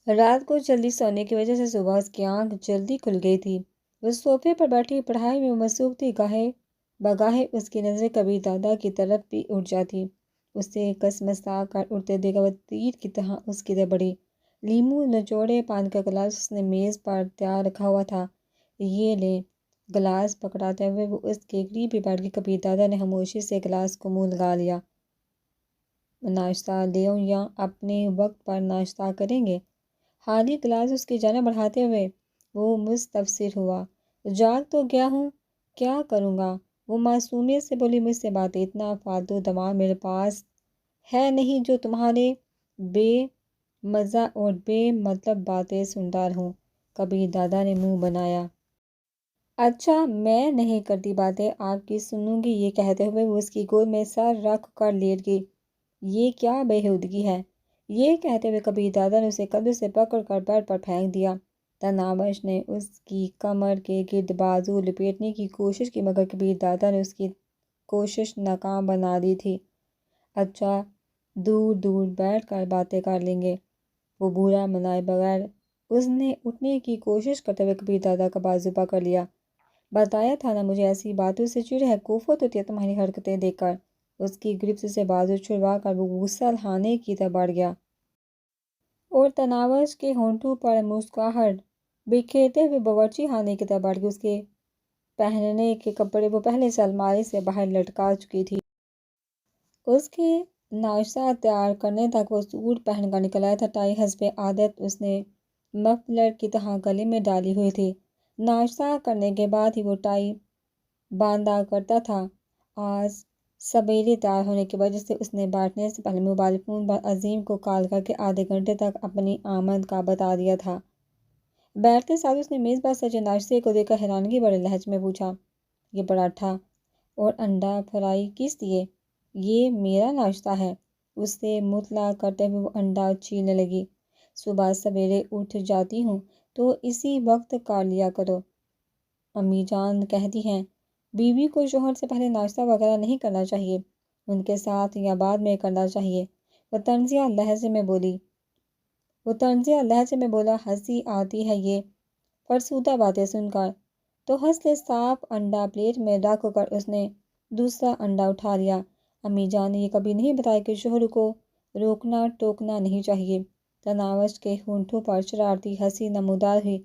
رات کو جلدی سونے کی وجہ سے صبح اس کی آنکھ جلدی کھل گئی تھی۔ وہ صوفے پر بیٹھی پڑھائی میں مصروف تھی۔ گاہے بگاہے اس کی نظریں کبیر دادا کی طرف بھی اٹھ جاتی۔ اسے کسمسا کر اٹھتے دیکھا وہ تیر کی طرح اس کی طرف بڑھی۔ لیموں نچوڑے پانی کا گلاس اس نے میز پر تیار رکھا ہوا تھا۔ یہ لے۔ گلاس پکڑاتے ہوئے وہ اس کے قریب بھی بیٹھ گئی۔ کبیر دادا نے خاموشی سے گلاس کو منہ لگا لیا۔ ناشتہ لے آؤں یا اپنے وقت پر ناشتہ کریں گے؟ خالی گلاس اس کی جانب بڑھاتے ہوئے وہ مستفسر ہوا۔ جاگ تو گیا ہوں، کیا کروں گا؟ وہ معصومیت سے بولی، مجھ سے باتیں اتنا فالتو دماغ میرے پاس ہے نہیں جو تمہارے بے مزہ اور بے مطلب باتیں سنتا رہوں۔ کبیر دادا نے منہ بنایا۔ اچھا میں نہیں کرتی باتیں، آپ کی سنوں گی۔ یہ کہتے ہوئے وہ اس کی گود میں سر رکھ کر لیٹ گئی۔ یہ کیا بےہودگی ہے؟ یہ کہتے ہوئے کبیر دادا نے اسے کندھوں سے پکڑ کر بیڈ پر پھینک دیا۔ تناوش نے اس کی کمر کے گرد بازو لپیٹنے کی کوشش کی مگر کبیر دادا نے اس کی کوشش ناکام بنا دی تھی۔ اچھا دور دور بیٹھ کر باتیں کر لیں گے۔ وہ برا منائے بغیر اس نے اٹھنے کی کوشش کرتے ہوئے کبیر دادا کا بازو پکڑ لیا۔ بتایا تھا نا مجھے ایسی باتوں سے چڑ ہے، کوفت ہوتی ہے تمہاری حرکتیں دیکھ کر۔ اس کی گرفت سے بازو چھڑوا کر وہ غسل خانے کی طرف بڑھ گیا اور تناوش کے ہونٹوں پر مسکراہٹ بکھیرتے ہوئے باورچی خانے کی طرف بڑھ گئی۔ اس کے پہننے کے کپڑے وہ پہلے سے الماری سے باہر لٹکا چکی تھی۔ اس کے ناشتہ تیار کرنے تک وہ سوٹ پہن کر نکل آیا تھا۔ ٹائی حسب عادت اس نے مفلر کی طرح گلے میں ڈالی ہوئی تھی۔ ناشتہ کرنے کے بعد ہی وہ ٹائی باندھا کرتا تھا۔ آج سویرے تیار ہونے کی وجہ سے اس نے بیٹھنے سے پہلے موبائل فون پر عظیم کو کال کر کے آدھے گھنٹے تک اپنی آمد کا بتا دیا تھا۔ بیٹھتے ساتھ اس نے میز پر سجے ناشتے کو دیکھ کر حیرانگی بھرے لہجے میں پوچھا، یہ پراٹھا اور انڈا فرائی کس لیے؟ یہ میرا ناشتہ ہے، اس سے مطلع کرتے ہوئے وہ انڈا چھیلنے لگی۔ صبح سویرے اٹھ جاتی ہوں تو اسی وقت کر لیا کرو۔ امی جان کہتی ہیں بیوی کو شوہر سے پہلے ناشتہ وغیرہ نہیں کرنا چاہیے، ان کے ساتھ یا بعد میں کرنا چاہیے۔ وہ طنزیہ لہجے میں بولا۔ ہنسی آتی ہے یہ فرسودہ باتیں سن کر، تو ہنس لے۔ صاف انڈا پلیٹ میں رکھ کر اس نے دوسرا انڈا اٹھا لیا۔ امی جان نے یہ کبھی نہیں بتایا کہ شوہر کو روکنا ٹوکنا نہیں چاہیے۔ تناوش کے ہونٹوں پر شرارتی ہنسی نمودار ہوئی۔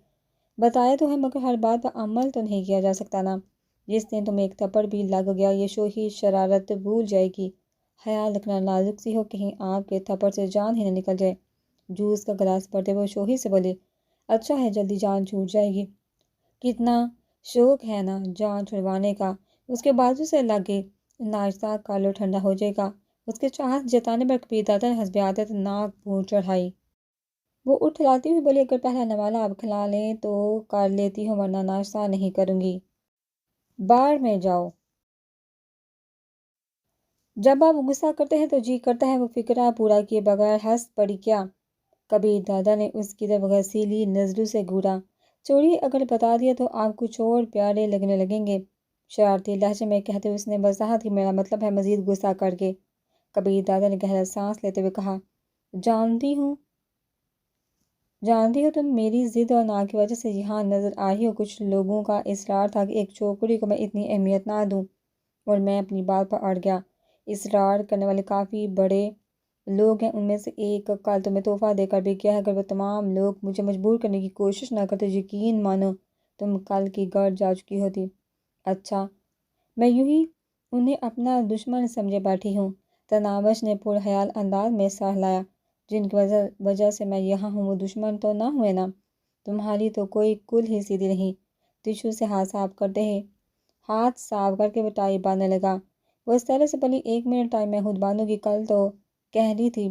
بتایا تو ہے مگر ہر بات پر عمل تو نہیں کیا جا سکتا نا۔ جس دن تمہیں ایک تھپڑ بھی لگ گیا یہ شوہی شرارت بھول جائے گی۔ خیال رکھنا نازک سی ہو، کہیں آپ کے تھپڑ سے جان ہی نہ نکل جائے۔ جوس کا گلاس بھرتے ہوئے شوہی سے بولے، اچھا ہے جلدی جان چھوٹ جائے گی۔ کتنا شوق ہے نا جان چھڑوانے کا۔ اس کے بازو سے لگ گئی۔ ناشتہ کر لو ٹھنڈا ہو جائے گا۔ اس کے چاہت جتانے پر کبیر دادا نے حسب عادت ناک منہ چڑھائی۔ وہ اٹھ لاتی ہوئی بولی، اگر پہلا نوالا آپ کھلا لیں تو کر لیتی ہوں ورنہ ناشتہ نہیں کروں گی۔ بار میں جاؤ۔ جب آپ غصہ کرتے ہیں تو جی کرتا ہے وہ فقرہ پورا کیے بغیر ہنس پڑی کیا؟ کبیر دادا نے اس کی طرف غسیلی نظروں سے گھورا۔ چوڑی اگر بتا دیا تو آپ کچھ اور پیارے لگنے لگیں گے، شرارتی لہجے میں کہتے ہوئے اس نے وضاحت کی، میرا مطلب ہے مزید غصہ کر کے۔ کبیر دادا نے گہرا سانس لیتے ہوئے کہا، جانتی ہو تم میری ضد اور نا کی وجہ سے یہاں نظر آئی ہو۔ کچھ لوگوں کا اصرار تھا کہ ایک چھوکری کو میں اتنی اہمیت نہ دوں اور میں اپنی بات پر اڑ گیا۔ اصرار کرنے والے کافی بڑے لوگ ہیں، ان میں سے ایک کل تمہیں تحفہ دے کر بھی گیا ہے۔ اگر وہ تمام لوگ مجھے مجبور کرنے کی کوشش نہ کرتے یقین مانو تم کل کی گرد جا چکی ہوتی۔ اچھا میں یوں ہی انہیں اپنا دشمن سمجھے بیٹھی ہوں۔ تناوش نے پرخیال انداز میں سر ہلایا۔ جن کی وجہ سے میں یہاں ہوں وہ دشمن تو نہ ہوئے نا؟ تمہاری تو کوئی کل ہی سیدھی نہیں۔ ٹشو سے ہاتھ صاف کر کے وہ ٹائی باندھنے لگا۔ وہ اس طرح سے بولی، ایک منٹ ٹائی میں خود باندھوں گی، کل تو کہہ رہی تھی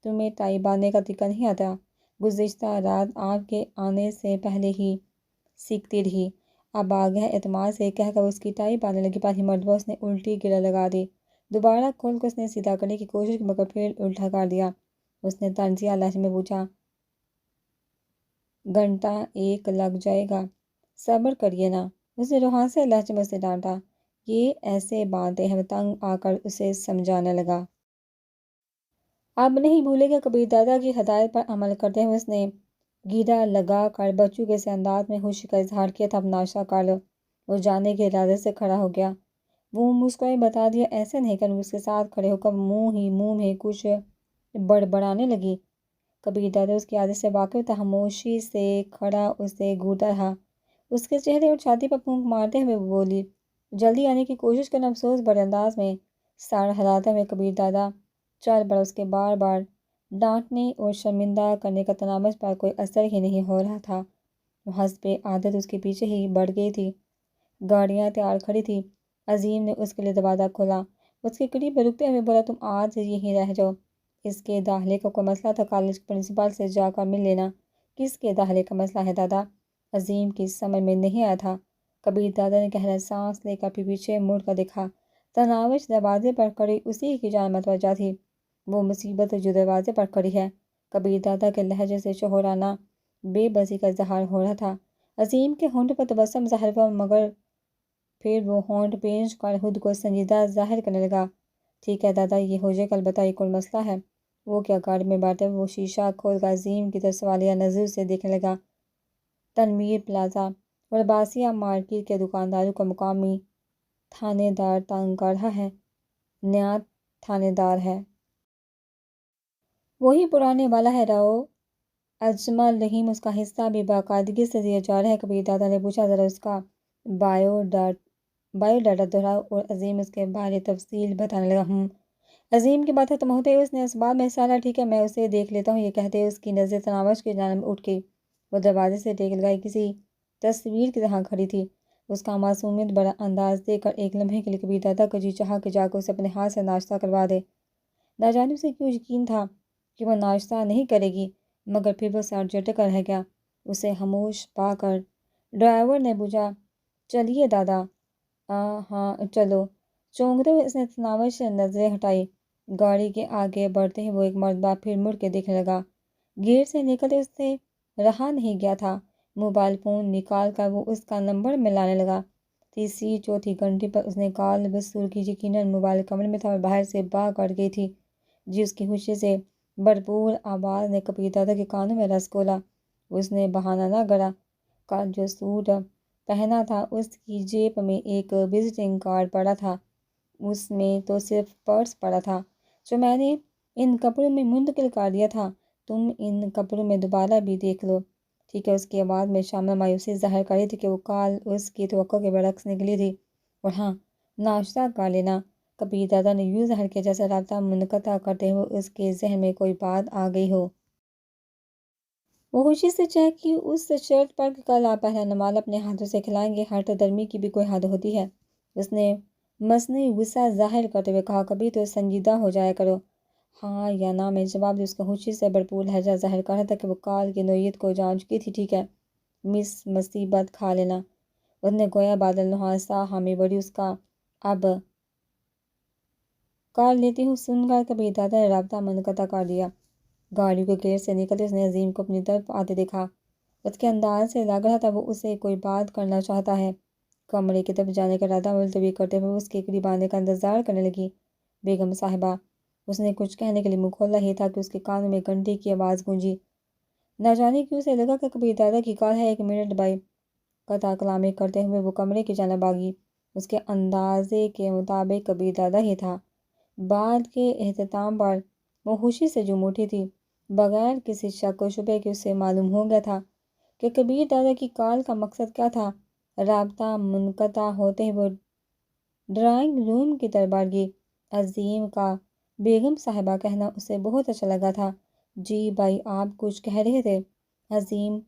تمہیں ٹائی باندھنے کا طریقہ نہیں آتا۔ گزشتہ رات آپ کے آنے سے پہلے ہی سیکھتی رہی۔ اب آگے اعتماد سے کہہ کر اس کی ٹائی باندھنے لگی۔ پہلی مرتبہ اس نے الٹی گرہ لگا دی۔ دوبارہ کھول کر اس نے سیدھا کرنے کی کوشش کی مگر پھر الٹا کر دیا۔ اس نے طنزیہ لہجے میں پوچھا، گھنٹہ ایک لگ جائے گا، صبر کریے نا۔ اس نے روحانسے لہجے میں اسے ڈانٹا۔ یہ ایسے باندھتے ہیں۔ وہ تنگ آ کر اسے سمجھانے لگا۔ اب نہیں بھولے گا۔ کبیر دادا کی ہدایت پر عمل کرتے ہوئے اس نے گیرا لگا کر بچوں کے سے انداز میں خوشی کا اظہار کیا تھا، اب ناشتہ کر لو۔ وہ جانے کے ارادے سے کھڑا ہو گیا۔ وہ مسکرائی، بتا دیا ایسے نہیں کروں گی۔ اس کے ساتھ کھڑے ہو کر منہ ہی منہ میں کچھ بڑبڑانے لگی۔ کبیر دادا اس کی عادت سے واقف تھا، خاموشی سے کھڑا اسے گھورتا رہا۔ اس کے چہرے اور چھاتی پر پھونک مارتے ہوئے وہ بولی، جلدی آنے کی کوشش کرنا۔ افسوس بڑے انداز میں سر ہلاتے ہوئے کبیر دادا چل پڑا۔ اس کے بار بار ڈانٹنے اور شرمندہ کرنے کا تنامش پر کوئی اثر ہی نہیں ہو رہا تھا۔ وہ حسب عادت اس کے پیچھے ہی بڑھ گئی تھی۔ گاڑیاں تیار کھڑی تھی۔ عظیم نے اس کے لیے دروازہ کھولا۔ اس کے قریب رکتے ہوئے بولا، تم آج یہیں رہ جاؤ۔ اس کے داخلے کا کوئی مسئلہ تھا، کالج کے پرنسپل سے جا کر مل لینا۔ کس کے داخلے کا مسئلہ ہے دادا؟ عظیم کی سمجھ میں نہیں آیا تھا۔ کبیر دادا نے گہرا سانس لے کر پھر پیچھے مڑ کر دیکھا۔ تناوش دروازے پر کھڑی اسی کی جانب متوجہ تھی۔ وہ مصیبت جو دروازے پر کھڑی ہے؟ کبیر دادا کے لہجے سے شوہرانہ بے بسی کا اظہار ہو رہا تھا۔ عظیم کے ہونٹ پر تبسم ظاہر ہوا، مگر پھر وہ ہونٹ بھینج کر خود کو سنجیدہ ظاہر کرنے لگا۔ ٹھیک ہے دادا، یہ ہو جائے گا، البتہ یہ کوئی مسئلہ ہے؟ وہ کیا؟ گاڑی میں بیٹھے ہوئے وہ شیشہ کھول کر عظیم کی طرف سوالیہ نظر سے دیکھنے لگا۔ تنویر پلازہ اور عباسیہ مارکیٹ کے دکانداروں کو مقامی تھانے دار تنگ کر رہا ہے۔ نیا تھانے دار ہے؟ وہی پرانے والا ہے راؤ اجمل رحیم، اس کا حصہ بھی باقاعدگی سے دیا جا رہا ہے؟ کبیر دادا نے پوچھا۔ ذرا اس کا بائیو ڈاٹا دہراؤ۔ اور عظیم اس کے بارے تفصیل بتانے لگا۔ عظیم کی بات ختم ہوتے ہی اس نے اس بات میں حصہ لیا، ٹھیک ہے میں اسے دیکھ لیتا ہوں۔ یہ کہتے ہوئے اس کی نظر تناوش کی جانب اٹھ گئی۔ وہ دروازے سے ٹیک لگائی کسی تصویر کی طرح کھڑی تھی۔ اس کا معصومیت بڑا انداز دیکھ کر ایک لمحے کے لیے کبیر دادا کو جی چاہا کہ جا کر اسے اپنے ہاتھ سے ناشتہ کروا دے۔ نہ جانے اسے کیوں یقین تھا کہ وہ ناشتہ نہیں کرے گی، مگر پھر وہ سر جھٹک کر رہ گیا۔ اسے خاموش پا کر ڈرائیور نے پوچھا، چلیے دادا؟ ہاں چلو۔ چونکتے ہوئے اس نے تناوش سے نظریں ہٹائی۔ گاڑی کے آگے بڑھتے ہی وہ ایک مرتبہ پھر مڑ کے دیکھنے لگا۔ گیٹ سے نکلتے اس سے رہا نہیں گیا تھا۔ موبائل فون نکال کر وہ اس کا نمبر ملانے لگا۔ تیسری چوتھی گھنٹی پر اس نے کال وصول کی۔ یقیناً موبائل کمرے میں تھا اور باہر سے با کٹ گئی تھی۔ جی اس کی خوشی سے بھرپور آواز نے کبیر دادا کے کانوں میں رس گھولا۔ اس نے بہانہ نہ گڑھا۔ کل جو سوٹ پہنا تھا اس کی جیب میں ایک وزٹنگ کارڈ پڑا تھا، اس میں تو صرف پرس پڑا تھا جو میں نے ان کپڑوں میں منتقل کر دیا تھا۔ تم ان کپڑوں میں دوبارہ بھی دیکھ لو، ٹھیک ہے؟ اس کی آواز میں شامل مایوسی ظاہر کر رہی تھی کہ وہ کال اس کی توقع کے برعکس نکلی تھی۔ اور ہاں، ناشتہ کر لینا۔ کبیر دادا نے یوں ظاہر کیا جیسے رابطہ منقطع کرتے ہوئے اس کے ذہن میں کوئی بات آ گئی ہو۔ وہ خوشی سے چہکی اس شرط پر کہ کل آپ پہلا نوال اپنے ہاتھوں سے کھلائیں گے۔ ہٹ درمی کی بھی کوئی حد ہوتی ہے، اس نے مصنوعی غصہ ظاہر کرتے ہوئے کہا۔ کبھی تو سنجیدہ ہو جایا کرو۔ ہاں یا نہ میں جواب دی۔ اس کا خوشی سے بھرپور لہجہ ظاہر کر رہا تھا کہ وہ کال کی نوعیت کو جان چکی تھی۔ ٹھیک ہے مس مصیبت کھا لینا۔ اس نے گویا بادل نہا سا حامی بڑی اس کا اب کر لیتی ہوں سن کر کبیر دادا نے رابطہ منقطع کر دیا۔ گاڑی کو گیٹ سے نکلتے اس نے عظیم کو اپنی طرف آتے دیکھا۔ اس کے انداز سے لگ رہا تھا وہ اسے کوئی بات کرنا چاہتا ہے۔ کمرے کی طرف جانے کا ارادہ ملتوی کرتے ہوئے اس کے قریب آنے کا انتظار کرنے لگی۔ بیگم صاحبہ، اس نے کچھ کہنے کے لیے منہ کھولا ہی تھا کہ اس کے کانوں میں گھنٹی کی آواز گونجی۔ نہ جانے کیوں اسے لگا کہ کبیر دادا کی کال ہے۔ 1 منٹ بھائی، قطع کلامی کرتے ہوئے وہ کمرے کی جانب آگئی۔ اس کے اندازے کے مطابق کبیر دادا ہی تھا۔ بات کے اختتام پر وہ خوشی سے جھوم اٹھی تھی۔ بغیر کسی شک و شبے کے اسے معلوم ہو گیا تھا کہ کبیر دادا کی کال کا مقصد کیا تھا۔ رابطہ منقطع ہوتے ہی وہ ڈرائنگ روم کی طرف بڑھ گئی۔ عظیم کا بیگم صاحبہ کہنا اسے بہت اچھا لگا تھا۔ جی بھائی، آپ کچھ کہہ رہے تھے؟ عظیم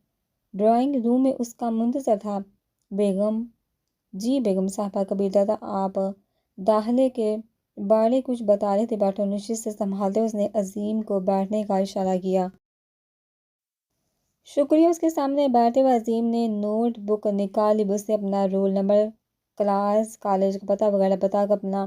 ڈرائنگ روم میں اس کا منتظر تھا۔ بیگم، جی بیگم صاحبہ، کبیر دادا آپ داخلے کے بارے کچھ بتا رہے تھے۔ بیٹھو۔ نشست سے سنبھالتے اس نے عظیم کو بیٹھنے کا اشارہ کیا۔ شکریہ۔ اس کے سامنے بیٹھے ہوئے عظیم نے نوٹ بک نکالی۔ اس نے اپنا رول نمبر، کلاس، کالج کا پتہ وغیرہ بتا کر اپنا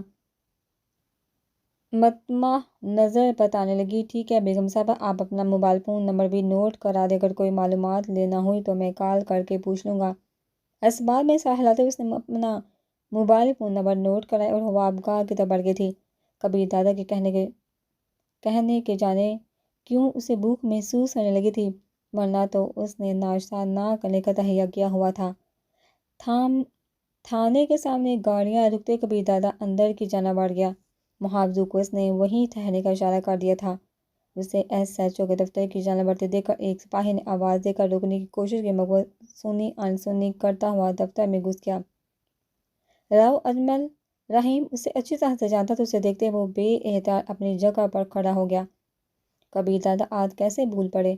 مطمع نظر بتانے لگی۔ ٹھیک ہے بیگم صاحبہ، آپ اپنا موبائل فون نمبر بھی نوٹ کرا دیں، اگر کوئی معلومات لینا ہوئی تو میں کال کر کے پوچھ لوں گا۔ اس بات میں سر ہلاتے ہوئے اس نے اپنا موبائل فون نمبر نوٹ کرایا اور خوابگاہ کی طرف بڑھ گئی تھی۔ کبیر دادا کے کہنے کے جانے کیوں اسے بھوک محسوس ہونے لگی تھی۔ ورنہ تو اس نے ناشتہ نہ کرنے کا تہیہ کیا ہوا تھا۔ تھانے کے سامنے گاڑیاں رکتے کبیر دادا اندر کی جانب بڑھ گیا۔ محافظوں کو اس نے وہیں ٹھہرنے کا اشارہ کر دیا تھا۔ اسے ایس ایچ او کے دفتر کی جانب بڑھتے دیکھ کر ایک سپاہی نے آواز دے کر روکنے کی کوشش کی، مگر وہ سنی انسنی کرتا ہوا دفتر میں گھس گیا۔ راؤ اجمل رحیم اسے اچھی طرح سے جانتا تھا۔ اسے دیکھتے وہ بے احتیاط اپنی جگہ پر کھڑا ہو گیا۔ کبیر دادا آج کیسے بھول پڑے؟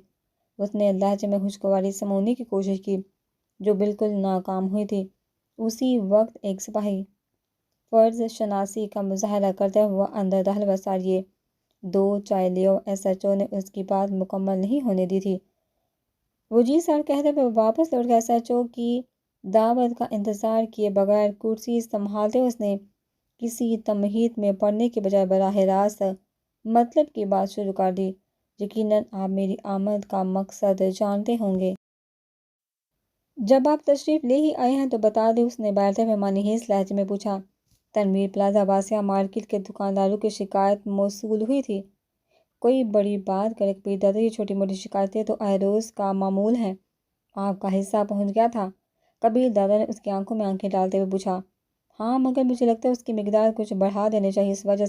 اس نے لہجے میں خوشگواری سمونے کی کوشش کی جو بالکل ناکام ہوئی تھی۔ اسی وقت ایک سپاہی فرض شناسی کا مظاہرہ کرتے ہوئے اندر داخل ہوا۔ سر یہ 2 چائے لیو۔ ایس ایچ او نے اس کی بات مکمل نہیں ہونے دی تھی۔ وہ جی سر کہتے ہوئے واپس لوٹ گیا۔ ایس ایچ او کی دعوت کا انتظار کیے بغیر کرسی سنبھالتے اس نے کسی تمہید میں پڑھنے کے بجائے براہ راست مطلب کی بات شروع کر دی۔ یقیناً آپ میری آمد کا مقصد جانتے ہوں گے۔ جب آپ تشریف لے ہی آئے ہیں تو بتا دیں، اس نے بیٹھتے ہوئے معنیخیز لہجے میں پوچھا۔ تنویر پلازہ واسعہ مارکیٹ کے دکانداروں کی شکایت موصول ہوئی تھی۔ کوئی بڑی بات کرے کبیر دادا، یہ چھوٹی موٹی شکایتیں تو آئے روز کا معمول ہیں۔ آپ کا حصہ پہنچ گیا تھا؟ کبیر دادا نے اس کی آنکھوں میں آنکھیں ڈالتے ہوئے پوچھا۔ ہاں، مگر مجھے لگتا ہے اس کی مقدار کچھ بڑھا دینی چاہیے، اس وجہ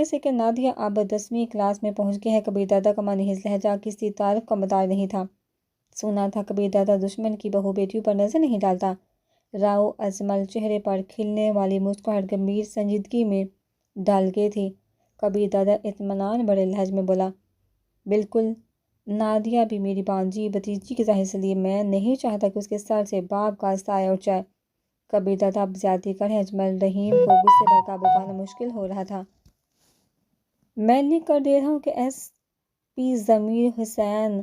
سے کہ نادیہ اب 10ویں کلاس میں پہنچ گئی ہے۔ کبیر دادا کا معنیخیز لہجہ کسی تعارف کا مدعا نہیں تھا۔ سنا تھا کبیر دادا دشمن کی بہو بیٹیوں پر نظر نہیں ڈالتا۔ راؤ اجمل چہرے پر کھلنے والی مسکراہٹ گمبھیر سنجیدگی میں ڈل گئی تھی۔ کبیر دادا اطمینان بھرے لہجے میں بولا، بالکل، نادیہ بھی میری بھانجی بھتیجی کی ظاہر، اس لیے میں نہیں چاہتا کہ اس کے سر سے باپ کا سایہ اٹھ جائے۔ کبیر دادا اب زیادتی کر رہے ہیں۔ اجمل رحیم کو غصے پر قابو پانا مشکل ہو رہا تھا۔ میں لکھ کر دے رہا ہوں کہ ایس پی ضمیر حسین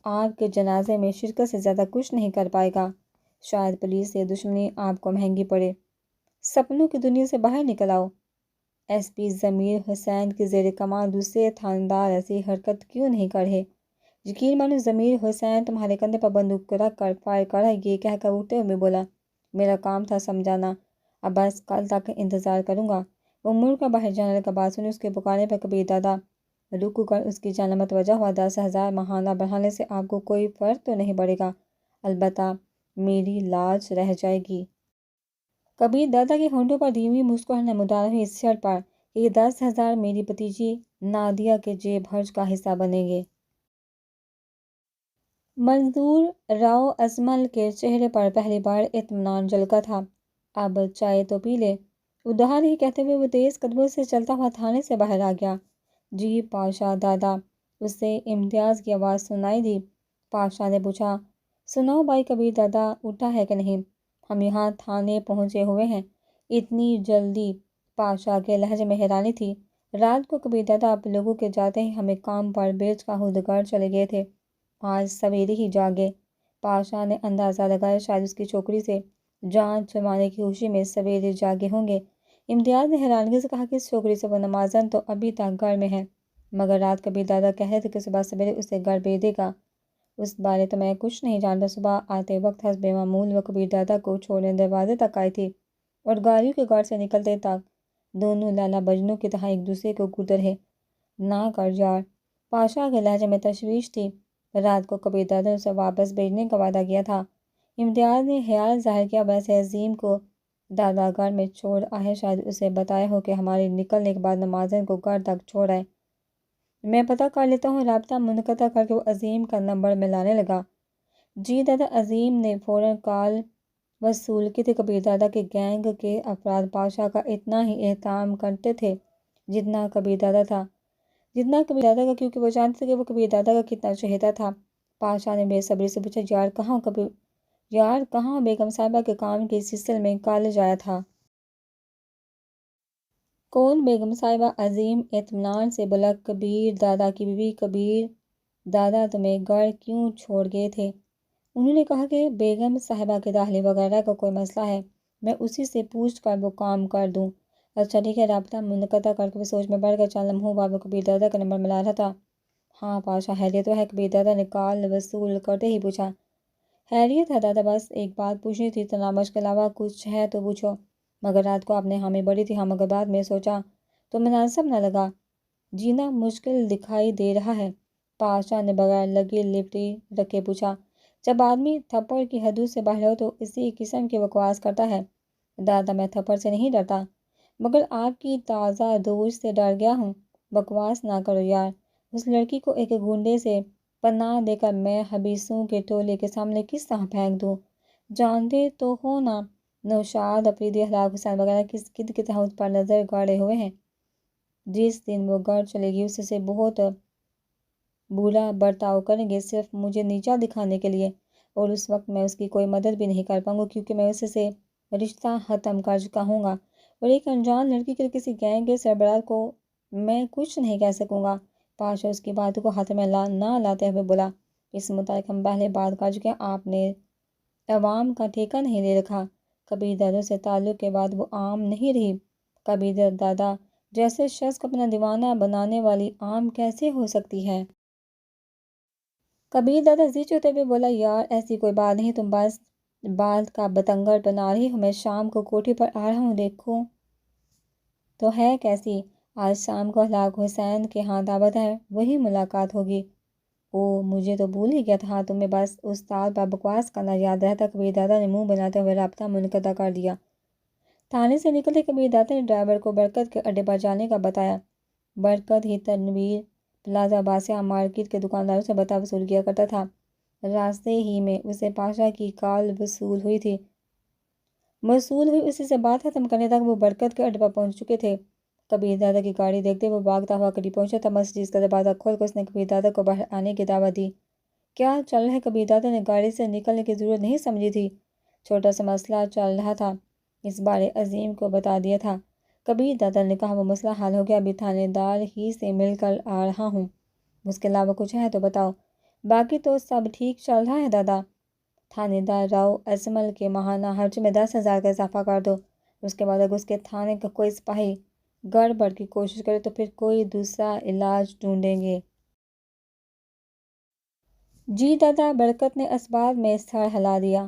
آپ کے جنازے میں شرکت سے زیادہ کچھ نہیں کر پائے گا۔ شاید پولیس سے دشمنی آپ کو مہنگی پڑے۔ سپنوں کی دنیا سے باہر نکل آؤ۔ ایس پی ضمیر حسین کی زیر کمان دوسرے تھاندار ایسی حرکت کیوں نہیں کر رہے؟ یقین مانو ضمیر حسین تمہارے کندھے پر بندوق رکھ کر فائر کر رہا ہے، یہ کہہ کر اٹھتے ہوئے بولا، میرا کام تھا سمجھانا، اب بس کل تک انتظار کروں گا۔ وہ مڑ کر باہر جانے لگا۔ بات سنی اس کے پکارنے پر کبیر دادا رک کر اس کی جانب متوجہ ہوا۔ 10,000 ماہانہ بڑھانے سے آپ کو کوئی فرق تو نہیں پڑے گا، البتہ میری لاج رہ جائے گی۔ کبیر دادا کے ہونٹوں پر دھیمی مسکراہٹ نمودار ہوئی اس شرط پر کہ یہ 10,000 میری بھتیجی نادیہ کے جیب خرچ کا حصہ بنیں گے۔ منظور راؤ اجمل کے چہرے پر پہلی بار اطمینان جھلکا تھا۔ اب چائے تو پی لے۔ ادھار ہی کہتے ہوئے وہ تیز قدموں سے چلتا ہوا تھانے سے باہر آ گیا۔ جی پاشا دادا، اس سے امتیاز کی آواز سنائی دی۔ پاشا نے پوچھا، سناؤ بھائی، کبیر دادا اٹھا ہے کہ نہیں؟ ہم یہاں تھانے پہنچے ہوئے ہیں۔ اتنی جلدی؟ پاشا کے لہجے میں حیرانی تھی۔ رات کو کبیر دادا آپ لوگوں کے جاتے ہی ہمیں کام پر بیچ کر خود گھر چلے گئے تھے، آج سویرے ہی جاگے۔ پاشا نے اندازہ لگایا شاید اس کی چھوکری سے جان چھڑوانے کی خوشی میں سویرے جاگے ہوں گے۔ امتیاز نے حیرانگی سے کہا کہ اس چھوکری سے وہ نمازن تو ابھی تک گھر میں ہے، مگر رات کبیر دادا کہہ رہے تھے کہ صبح سویرے اسے گھر بھیج دے گا۔ اس بارے تو میں کچھ نہیں جانتا۔ صبح آتے وقت حسب معمول وہ کبیر دادا کو چھوڑنے دروازے تک آئی تھی اور گاڑیوں کے گھر سے نکلتے تک دونوں لالا مجنوں کی طرح ایک دوسرے کو گھورتے رہے۔ نہ کر یار، پاشا کے لہجے میں تشویش تھی۔ رات کو کبیر دادا نے اسے واپس بھیجنے کا وعدہ کیا تھا۔ امتیاز نے خیال ظاہر کیا، ویسے عظیم کو دادا گھر میں چھوڑ آئے، شاید اسے بتایا ہو کہ ہمارے نکلنے کے بعد نمازن کو گھر تک چھوڑ آئے۔ میں پتہ کر لیتا ہوں۔ رابطہ منقطع کر کے وہ عظیم کا نمبر ملانے لگا۔ جی دادا۔ عظیم نے فوراً کال وصول کی تھی۔ کبیر دادا کے گینگ کے افراد پاشا کا اتنا ہی احترام کرتے تھے جتنا کبیر دادا کا، کیونکہ وہ جانتے تھے کہ وہ کبیر دادا کا کتنا چہیتا تھا۔ پاشا نے بے صبری سے پوچھا، یار کہاں بیگم صاحبہ کے کام کے سلسلے میں کالج آیا تھا؟ کون بیگم صاحبہ؟ عظیم اطمینان سے بولا، کبیر دادا کی بیوی۔ کبیر دادا تمہیں گھر کیوں چھوڑ گئے تھے؟ انہوں نے کہا کہ بیگم صاحبہ کے داخلے وغیرہ کا کوئی مسئلہ ہے، میں اسی سے پوچھ کر وہ کام کر دوں۔ اچھا ٹھیک ہے۔ رابطہ منقطع کر کے وہ سوچ میں پڑ گیا۔ چند لمحوں بعد وہ کبیر دادا کا نمبر ملا رہا تھا۔ ہاں پاشا، خیریت تو ہے؟ کبیر دادا نے کال وصول کرتے ہی پوچھا۔ خیریت ہے دادا، بس ایک بات پوچھنی تھی، تناوش کے علاوہ کچھ ہے تو پوچھو۔ مگر رات کو آپ نے حامی بڑی تھی۔ ہاں، مگر بعد میں سوچا تو مناسب نہ لگا، جینا مشکل دکھائی دے رہا ہے۔ پاشا نے بغیر لگی لپٹی رکھے پوچھا۔ جب آدمی تھپڑ کی حدود سے باہر ہو تو اسی قسم کی بکواس کرتا ہے۔ دادا میں تھپڑ سے نہیں ڈرتا، مگر آپ کی تازہ دوش سے ڈر گیا ہوں۔ بکواس نہ کرو یار، اس لڑکی کو ایک گنڈے سے پناہ دے کر میں حبیسوں کے ٹولے کے سامنے کس طرح پھینک دوں؟ جانتے تو ہو نا، نوشاد افریدی ہلاک حسین وغیرہ کس قد کے تحت پر نظر گاڑے ہوئے ہیں۔ جس دن وہ گھر چلے گی اس سے بہت برا برتاؤ کریں گے، صرف مجھے نیچا دکھانے کے لیے، اور اس وقت میں اس کی کوئی مدد بھی نہیں کر پاؤں گا کیونکہ میں اس سے رشتہ ختم کر چکا ہوں گا، اور ایک انجان لڑکی کے کسی گینگ کے سربراہ کو میں کچھ نہیں کہہ سکوں گا۔ پاشا اس کی باتوں کو ہاتھ میں نہ لاتے ہوئے بولا، اس متعلق ہم پہلے بات کر چکے ہیں، آپ نے عوام کا ٹھیکہ نہیں لے رکھا۔ کبیر دادا سے تعلق کے بعد وہ عام نہیں رہی۔ کبیر دادا جیسے شخص کو اپنا دیوانہ بنانے والی عام کیسے ہو سکتی ہے؟ کبیر دادا زد ہوتے ہوئے بولا، یار ایسی کوئی بات نہیں، تم بس بات کا بتنگڑ بنا رہی ہو۔ میں شام کو کوٹھی پر آ رہا ہوں، دیکھو تو ہے کیسی۔ آج شام کو ہلاک حسین کے ہاں دعوت ہے، وہی ملاقات ہوگی۔ او مجھے تو بھول ہی گیا تھا، تمہیں بس استاد پر بکواس کرنا یاد رہتا۔ کبیر دادا نے منہ بناتے ہوئے رابطہ منقطع کر دیا۔ تھانے سے نکلتے کبیر دادا نے ڈرائیور کو برکت کے اڈے پر جانے کا بتایا۔ برکت ہی تنویر پلازہ باسیہ مارکیٹ کے دکانداروں سے بتا وصول کیا کرتا تھا۔ راستے ہی میں اسے پاشا کی کال وصول ہوئی، اسی سے بات ختم کرنے تک وہ برکت کے اڈے پر پہنچ چکے تھے۔ کبیر دادا کی گاڑی دیکھتے وہ بھاگتا ہوا قریب پہنچا تھا۔ مسجد کا دروازہ کھول کر اس نے کبیر دادا کو باہر آنے کی دعوت دی۔ کیا چل رہا ہے؟ کبیر دادا نے گاڑی سے نکلنے کی ضرورت نہیں سمجھی تھی، چھوٹا سا مسئلہ چل رہا تھا، اس بارے عظیم کو بتا دیا تھا۔ کبیر دادا نے کہا، وہ مسئلہ حل ہو گیا، ابھی تھانے دار ہی سے مل کر آ رہا ہوں، اس کے علاوہ کچھ ہے تو بتاؤ۔ باقی تو سب ٹھیک چل رہا ہے دادا۔ تھانے دار راؤ اجمل کے ماہانہ خرچے میں 10,000 کا اضافہ کر دو، اس کے بعد اگر اس کے تھانے کا کوئی سپاہی گڑبڑ کی کوشش کرے تو پھر کوئی دوسرا علاج ڈھونڈیں گے۔ جی دادا، برکت نے اسباب میں سر ہلا دیا۔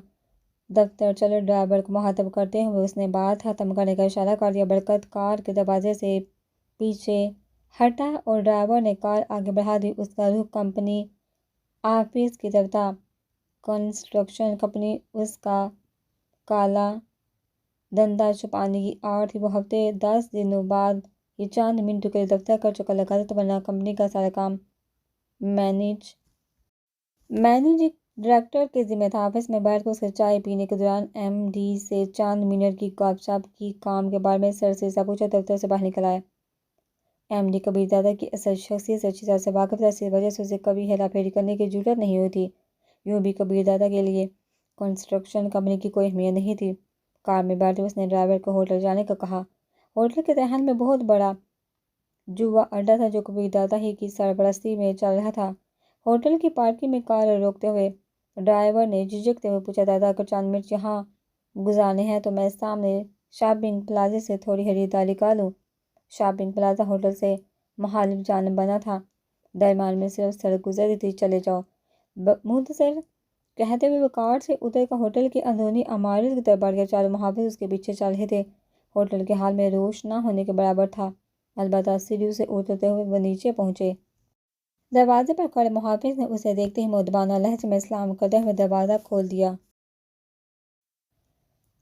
دفتر چلو، ڈرائیور کو مخاطب کرتے ہوئے اس نے بات ختم کرنے کا اشارہ کر دیا۔ برکت کار کے دروازے سے پیچھے ہٹا اور ڈرائیور نے کار آگے بڑھا دی۔ اس کا رخ کمپنی آفس کی طرف تھا۔ کنسٹرکشن کمپنی اس کا کالا دھندا چھپانے کی آڑ تھی۔ وہ ہفتے 10 دنوں بعد یہ چند منٹوں کے لیے دفتر کا چکر لگاتا تھا، ورنہ کمپنی کا سارا کام مینیجنگ ڈائریکٹر کے ذمہ تھا۔ آفس میں بیٹھ کر اس کے چائے پینے کے دوران ایم ڈی سے چند منٹ کی گپ شپ کی، کام کے بارے میں سرسری پوچھا، دفتر سے باہر نکل آیا۔ ایم ڈی کبیر دادا کی اصل شخصیت سے اچھی طرح سے واقف تھا، اس وجہ سے اسے کبھی ہیرا پھیری کرنے کی جرات نہیں ہوئی تھی۔ یوں بھی کبیر دادا کے لیے کنسٹرکشن کمپنی کی کوئی اہمیت نہیں تھی۔ کار میں بیٹھتے اس نے ڈرائیور کو ہوٹل جانے کا کہا۔ ہوٹل کے دہان میں بہت بڑا جوا اڈا تھا جو کبیر دادا ہی کی سرپرستی میں چل رہا تھا۔ ہوٹل کی پارکنگ میں کار روکتے ہوئے ڈرائیور نے جھجکتے ہوئے پوچھا، دادا اگر چند منٹ یہاں گزارنے ہیں تو میں سامنے شاپنگ پلازے سے تھوڑی خریداری کر لوں۔ شاپنگ پلازہ ہوٹل سے مخالف جانب بنا تھا، درمیان میں صرف سڑک گزرتی تھی۔ چلے جاؤ، مختصر کہتے ہوئے وہ کار سے اتر کر ہوٹل کی اندرونی عمارت کی طرف بڑھ گیا۔ چاروں محافظ اس کے پیچھے چل رہے تھے۔ ہوٹل کے حال میں روش نہ ہونے کے برابر تھا، البتہ سیڑھیوں سے اترتے ہوئے وہ نیچے پہنچے۔ دروازے پر کھڑے محافظ نے اسے دیکھتے ہی مؤدبانہ لہجے میں سلام کرتے ہوئے دروازہ کھول دیا۔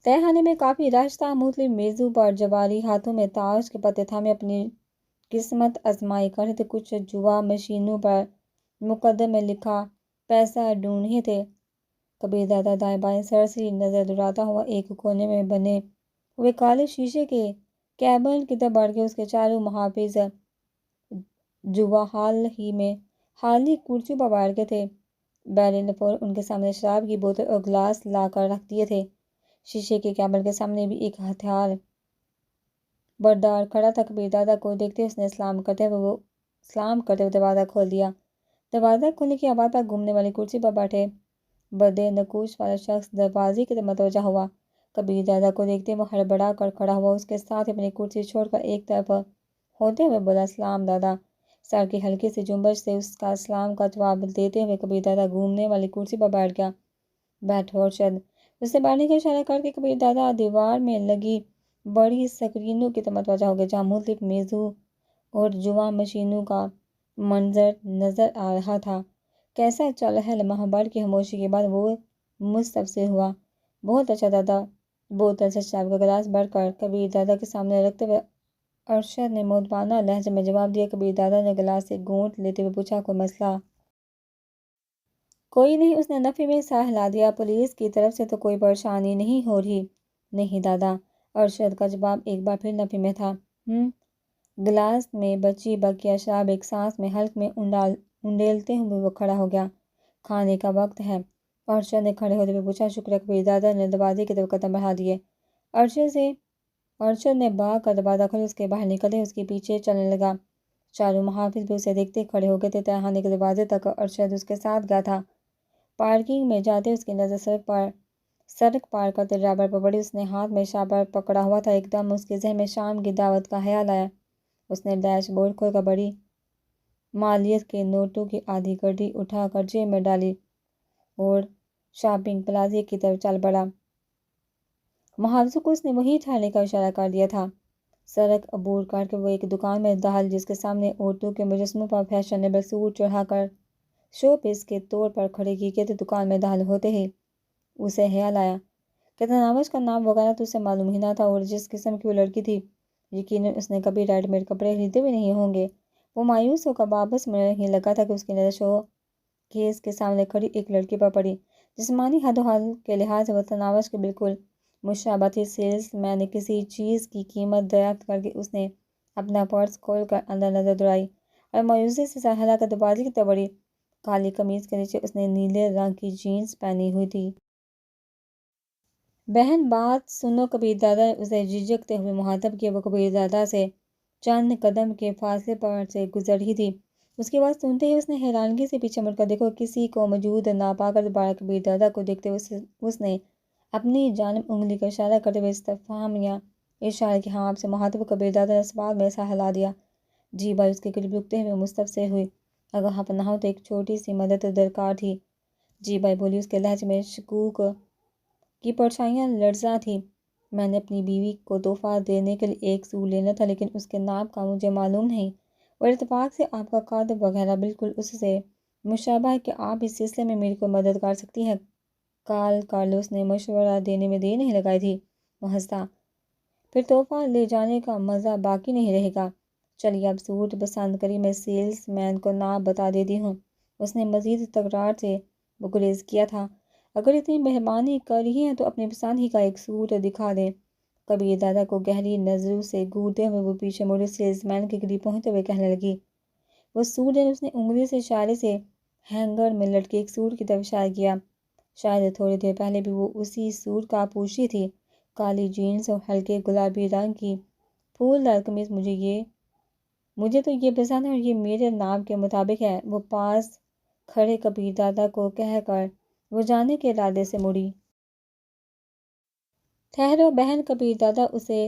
تہخانے میں کافی رش تھا۔ مختلف میزوں پر جواری ہاتھوں میں تاش کے پتے تھامے اپنی قسمت آزمائی کر رہے تھے، کچھ جوا مشینوں پر مقدر میں لکھا پیسہ ڈھونڈ رہے تھے۔ کبیر دادا دائیں بائیں سرسری نظر دوڑاتا ہوا ایک کونے میں بنے ہوئے کالے شیشے کے کیبن کی طرف بڑھ گیا۔ اس کے چاروں محافظ جوا حال ہی میں خالی کرسیوں پر بیٹھ گئے تھے۔ بیرل نے فوراً ان کے سامنے شراب کی بوتل اور گلاس لا کر رکھ دیے تھے۔ شیشے کے کیبن کے سامنے بھی ایک ہتھیار بردار کھڑا تھا۔ کبیر دادا کو دیکھتے اس نے سلام کرتے ہوئے دروازہ کھول دیا۔ دروازہ کھولنے کی آواز پر گھومنے والی کرسی پر بیٹھے بدے نقوش والا شخص دروازے کی طرف متوجہ ہوا۔ کبیر دادا کو دیکھتے وہ ہڑبڑا کر کھڑا ہوا، اس کے ساتھ اپنی کرسی چھوڑ کر ایک طرف ہوتے ہوئے بولا، سلام دادا۔ سر کی ہلکی سی جنبش سے اس کا سلام کا جواب دیتے ہوئے کبیر دادا گھومنے والی کرسی پر بیٹھ گیا۔ بیٹھو ارشد، اس سے بیٹھنے کا اشارہ کر کے کبیر دادا دیوار میں لگی بڑی سکرینوں کی طرف متوجہ ہو گئے، جہاں مختلف میزوں اور جوا مشینوں کا منظر نظر آ رہا تھا۔ کیسا چل ہے؟ لمحہ بھر کی خاموشی کے بعد وہ مستفسر ہوا۔ بہت اچھا دادا۔ بوتل سے شراب کا گلاس بھر کر کبیر دادا کے سامنے رکھتے ہوئے ارشد نے مؤدبانہ لہجے میں جواب دیا۔ کبیر دادا نے گلاس سے گھونٹ لیتے ہوئے پوچھا، کوئی مسئلہ؟ کوئی نہیں، اس نے نفی میں سر ہلا دیا۔ پولیس کی طرف سے تو کوئی پریشانی نہیں ہو رہی؟ نہیں دادا، ارشد کا جواب ایک بار پھر نفی میں تھا۔ گلاس میں بچی بقیہ شراب ایک سانس میں حلق میں انڈیلتے ہوئے وہ کھڑا ہو گیا۔ کھانے کا وقت ہے، ارشد نے کھڑے ہوتے ہوئے پوچھا۔ شکریہ، کبیر دادا نے دروازے کی طرف قدم بڑھا دیے۔ ارشد نے بھاگ کر دروازہ کھولا، اس کے باہر نکلتے اس کے پیچھے چلنے لگا۔ چاروں محافظ بھی اسے دیکھتے کھڑے ہو گئے تھے۔ تہخانے کے دروازے تک ارشد اس کے ساتھ گیا تھا۔ پارکنگ میں جاتے اس کی نظر سڑک پار کرتے ڈرائیور پر پڑی۔ اس نے ہاتھ میں شاپر پکڑا ہوا تھا۔ ایک دم اس کے ذہن میں شام کی دعوت کا خیال آیا۔ اس نے ڈیش بورڈ کھول کر بڑی مالیت کے نوٹوں کی آدھی گٹھی اٹھا کر جیب میں ڈالی اور شاپنگ پلازے کی طرف چل پڑا۔ محافظوں کو اس نے وہیں ٹھہرنے کا اشارہ کر دیا تھا۔ سڑک عبور کر کے وہ ایک دکان میں داخل، جس کے سامنے عورتوں کے مجسموں پر فیشنیبل سوٹ چڑھا کر شو پیس کے طور پر کھڑے کیے گئے تھے۔ دکان میں داخل ہوتے ہی اسے خیال آیا کہ تناوش کا نام وغیرہ تو اسے معلوم ہی نہ تھا، اور جس قسم کی وہ لڑکی تھی یقیناً اس نے کبھی ریڈی میڈ کپڑے خریدے بھی نہیں ہوں گے۔ وہ مایوس ہو کر واپس مڑنے ہی لگا تھا کہ اس کی نظر شو کیس کے سامنے کھڑی ایک لڑکی پر پڑی۔ جسمانی حد و حال کے لحاظ سے وہ تناوش کے بالکل مشابہ تھی۔ سیلس مین نے کسی چیز کی قیمت دریافت کر کے اس نے اپنا پرس کھول کر اندر نظر دوڑائی اور مایوسی سے سر ہلا کر دروازے کی طرف بڑھی۔ کالی قمیض کے نیچے اس نے نیلے رنگ کی جینس پہنی ہوئی تھی۔ بہن بات سنو، کبیر دادا نے اسے جھجکتے ہوئے مخاطب کیا۔ وہ کبیر دادا سے چند قدم کے فاصلے پر سے گزر رہی تھی۔ اس کی آواز سنتے ہی اس نے حیرانگی سے پیچھے مڑ کر دیکھا۔ کسی کو موجود نہ پا کر دوبارہ کبیر دادا کو دیکھتے ہوئے اس نے اپنی جانب انگلی کا اشارہ کرتے ہوئے استفہامیہ اشارہ کیا۔ ہاں آپ سے مخاطب کبیر دادا نے سوال میں سر ہلا دیا۔ جی بھائی، اس کے قریب رکتے ہوئے مستفسر ہوئی۔ اگر آپ نہ ہو تو ایک چھوٹی سی مدد درکار تھی۔ جی بھائی بولی، اس کے لہجے میں شکوک کی پرچھائیاں لرزاں تھیں۔ میں نے اپنی بیوی کو تحفہ دینے کے لیے ایک سوٹ لینا تھا، لیکن اس کے نام کا مجھے معلوم نہیں، اور اتفاق سے آپ کا قد وغیرہ بالکل اس سے مشابہ ہے۔ کہ آپ اس سلسلے میں میری کوئی مدد کر سکتی ہیں؟ کارلوس نے مشورہ دینے میں دیر نہیں لگائی تھی۔ وہ ہنسا۔ پھر تحفہ لے جانے کا مزہ باقی نہیں رہے گا۔ چلیے آپ سوٹ پسند کریے، میں سیلس مین کو نام بتا دیتی ہوں۔ اس نے مزید تکرار سے گریز کیا تھا۔ اگر اتنی مہربانی کر رہی ہیں تو اپنی پسند ہی کا ایک سوٹ دکھا دیں۔ کبیر دادا کو گہری نظروں سے گھورتے ہوئے وہ پیچھے مڑی، سیلس مین کے قریب پہنچتے ہوئے کہنے لگی، وہ سوٹ ہے۔ اس نے انگلی سے اشارے سے ہینگر میں لٹکے ایک سوٹ کی طرف اشارہ کیا۔ شاید تھوڑی دیر پہلے بھی وہ اسی سوٹ کا پوشی تھی۔ کالی جینس اور ہلکے گلابی رنگ کی پھولدار قمیض۔ مجھے تو یہ پسند ہے اور یہ میرے نام کے مطابق ہے، وہ پاس کھڑے کبیر دادا کو کہہ کر وہ جانے کے ارادے سے مڑی۔ ٹھہرو بہن، کبیر دادا اسے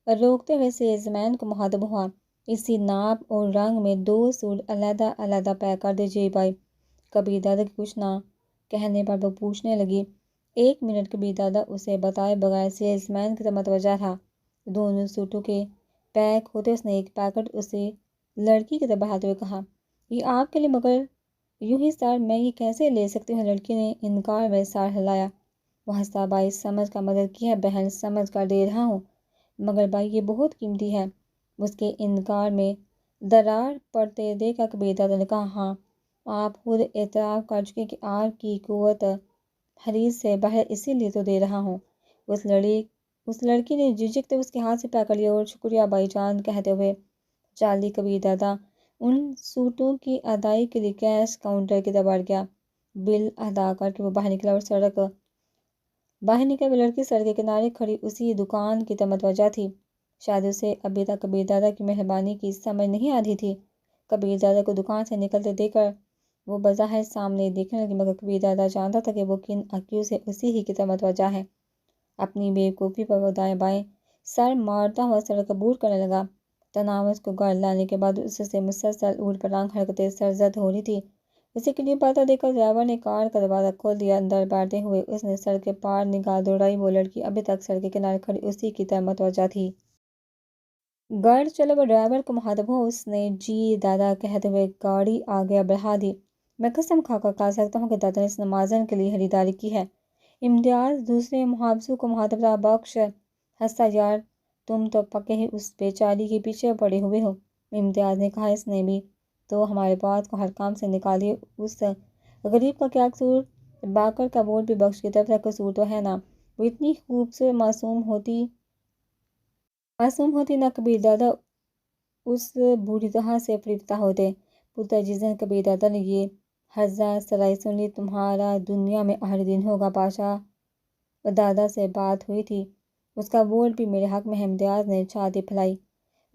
روکتے ہوئے سیلس مین کو مخاطب ہوا۔ اسی ناپ اور رنگ میں 2 سوٹ علیحدہ علیحدہ پیک کر دیجیے بھائی۔ کبیر دادا کے کچھ نہ کہنے پر وہ پوچھنے لگی، 1 منٹ۔ کبیر دادا اسے بتائے بغیر سیلس مین کی طرف متوجہ تھا۔ دونوں سوٹوں کے پیک ہوتے اس نے ایک پیکٹ اسے لڑکی کی طرف بڑھاتے ہوئے کہا، یہ آپ کے لیے، مگر یوں ہی سر میں یہ کیسے لے سکتی ہوں؟ لڑکی نے انکار میں سر ہلایا۔ وہ ہنسا، بھائی سمجھ کر مدد کی ہے بہن، سمجھ کر دے رہا ہوں، مگر بھائی یہ بہت قیمتی ہے۔ اس کے انکار میں درار پڑتے دیکھ کر کبیر دادا نے کہا، ہاں آپ خود اعتراف کر چکے کہ آپ کی قوت خرید سے باہر، اسی لیے تو دے رہا ہوں۔ اس لڑکی نے جھجکتے اس کے ہاتھ سے پیکٹ لیا اور شکریہ بھائی جان کہتے ہوئے چالی۔ کبیر دادا ان سوٹوں کی ادائیگی کے لیے کیش کاؤنٹر کی طرف بڑھ گیا۔ بل ادا کر کے وہ باہر نکلا اور وہ لڑکی سڑک کے کنارے کھڑی اسی دکان کی طرف متوجہ تھی۔ شاید اسے ابھی تک کبیر دادا کی مہربانی کی سمجھ نہیں آتی تھی۔ کبیر دادا کو دکان سے نکلتے دیکھ کر وہ بظاہر سامنے دیکھنے لگی، مگر کبیر دادا جانتا تھا کہ وہ کن عقیوں سے اسی ہی کی طرف متوجہ ہے۔ اپنی بیوقوفی پر وہ دائیں بائیں سر مارتا ہوا سڑک عبور کرنے لگا۔ تناوش کو گھر لانے کے بعد اس سے مسلسل اوٹ پٹانگ حرکتیں سرزد ہو رہی تھی۔ اسے قریب آتا دیکھ کر ڈرائیور نے کار کا دروازہ کھول دیا۔ اندر بیٹھتے ہوئے اس نے سڑک کے پار نگاہ دوڑائی۔ وہ لڑکی ابھی تک سڑک کے کنارے کھڑی اسی کی طرف متوجہ تھی۔ گاڑی چلو وہ ڈرائیور کو مخاطب ہو، اس نے جی دادا کہتے ہوئے گاڑی آگے بڑھا دی۔ میں قسم کھا کر کہہ سکتا ہوں کہ دادا نے اس نمازن کے لیے خریداری کی ہے۔ امتیاز دوسرے محافظوں کو مخاطب رہا، بخش ہنسا، یار تم تو پکے ہی اس بیچاری کے پیچھے پڑے ہوئے ہو۔ امتیاز نے کہا، اس نے بھی تو ہمارے بات کو ہر کام سے نکالی، اس غریب کا کیا قصور؟ باکر کا ووٹ بھی بخش کی طرف سے قصور تو ہے نا، وہ اتنی خوبصورت معصوم ہوتی، نہ کبیر دادا اس بوڑھی طرح سے فریفتہ ہوتے۔ پتر جس دن کبیر دادا نے یہ ہرزہ سرائی سن لی، تمہارا دنیا میں آخری دن ہوگا، بادشاہ دادا سے بات ہوئی تھی، اس کا ووٹ بھی میرے حق میں ہے۔ امتیاز نے چھاتی پھیلائی۔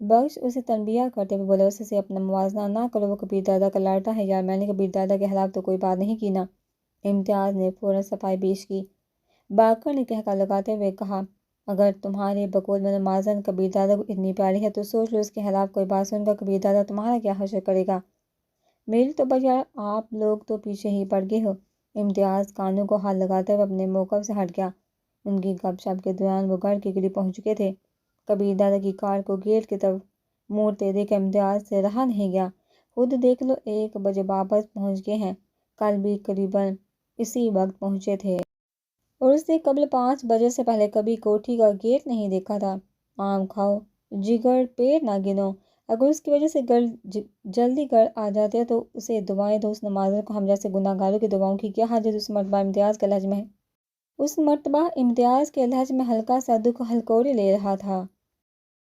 بخش اسے تنبیہ کرتے ہوئے بولا، اس سے اپنا موازنہ نہ کرو، وہ کبیر دادا کا لاڑکا ہے۔ یار میں نے کبیر دادا کے خلاف تو کوئی بات نہیں کی نا۔ امتیاز نے فوراً صفائی پیش کی۔ باکر نے کہکا لگاتے ہوئے کہا، اگر تمہارے بقول میں نمازن کبیر دادا کو اتنی پیاری ہے تو سوچ لو اس کے خلاف کوئی بات سن کر کبیر دادا تمہارا کیا حشر کرے گا۔ میری تو بس یار آپ لوگ تو پیچھے ہی پڑ گئے ہو۔ امتیاز کانوں کو ہاتھ لگاتے ہوئے اپنے موقف سے ہٹ گیا۔ ان کی گپ شپ کے دوران وہ گھر کے قریب پہنچ چکے تھے۔ کبیر دادا کی کار کو گیٹ کی طرف موڑتے دیکھ امتیاز سے رہا نہیں گیا۔ خود دیکھ لو، 1 بجے واپس پہنچ گئے ہیں، کل بھی قریباً اسی وقت پہنچے تھے۔ اور اس نے قبل 5 بجے سے پہلے کبھی کوٹھی کا گیٹ نہیں دیکھا تھا۔ آم کھاؤ، جگر پیٹ نہ گنو، اگر اس کی وجہ سے جلدی گھر آ جاتے تو اسے دعائیں دو، اس نمازن کو ہم جیسے گناہ گاروں کی دعاؤں کی کیا حاجت؟ اس مرتبہ امتیاز کے لہجے میں ہلکا سا دکھ ہلکوری لے رہا تھا۔